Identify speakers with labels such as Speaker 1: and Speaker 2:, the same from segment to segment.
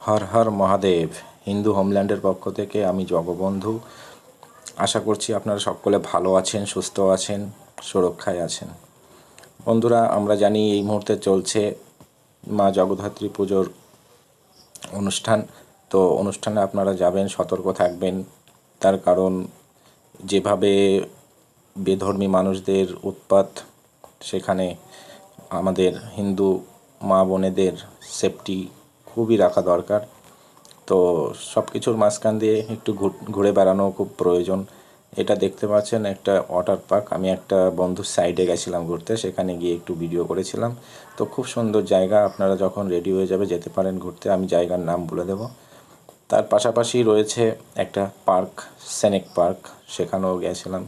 Speaker 1: হর হর মহাদেব। হিন্দু হোমল্যান্ডের পক্ষ থেকে আমি জগবন্ধু। আশা করছি আপনারা সকলে ভালো আছেন, সুস্থ আছেন, সুরক্ষায় আছেন। বন্ধুরা, আমরা জানি এই মুহূর্তে চলছে মা জগদ্ধাত্রী পুজোর অনুষ্ঠান। তো অনুষ্ঠানে আপনারা যাবেন, সতর্ক থাকবেন। তার কারণ যেভাবে বেধর্মী মানুষদের উৎপাত, সেখানে আমাদের হিন্দু মা বোনেদের সেফটি খুবই রাখা দরকার। তো সব কিছুর মাঝখান দিয়ে একটু ঘুরে বেড়ানো খুব প্রয়োজন। এটা দেখতে পাচ্ছেন একটা ওয়াটার পার্ক। আমি একটা বন্ধুর সাইডে গেছিলাম ঘুরতে, সেখানে গিয়ে একটু ভিডিও করেছিলাম। তো খুব সুন্দর জায়গা, আপনারা যখন রেডি হয়ে যাবে যেতে পারেন ঘুরতে। আমি জায়গার নাম বলে দেব। তার পাশাপাশি রয়েছে একটা পার্ক, সেনেক পার্ক, সেখানেও গেছিলাম।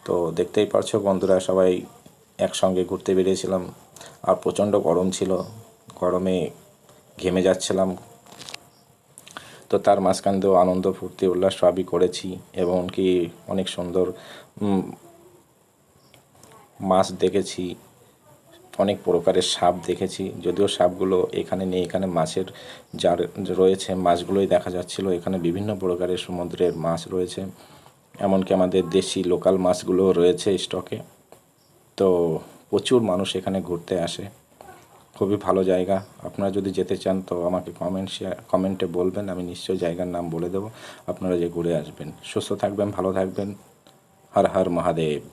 Speaker 1: তো দেখতেই পারছো বন্ধুরা, সবাই একসঙ্গে ঘুরতে বেরিয়েছিলাম। আর প্রচণ্ড গরম ছিল, গরমে ঘেমে যাচ্ছিলাম। তো তার মাঝখান দিয়েও আনন্দ ফুর্তি উল্লাস সবই করেছি, এবং কি অনেক সুন্দর মাছ দেখেছি, অনেক প্রকারের সাপ দেখেছি। যদিও সাপগুলো এখানে নেই, এখানে মাছের যার রয়েছে মাছগুলোই দেখা যাচ্ছিল। এখানে বিভিন্ন প্রকারের সমুদ্রের মাছ রয়েছে, এমনকি আমাদের দেশি লোকাল মাছগুলোও রয়েছে স্টকে। তো প্রচুর মানুষ এখানে ঘুরতে আসে, খুবই ভালো জায়গা। আপনারা যদি যেতে চান তো আমাকে কমেন্টে বলবেন, আমি নিশ্চয়ই জায়গার নাম বলে দেবো। আপনারা যে ঘুরে আসবেন। সুস্থ থাকবেন, ভালো থাকবেন। হর হর মহাদেব।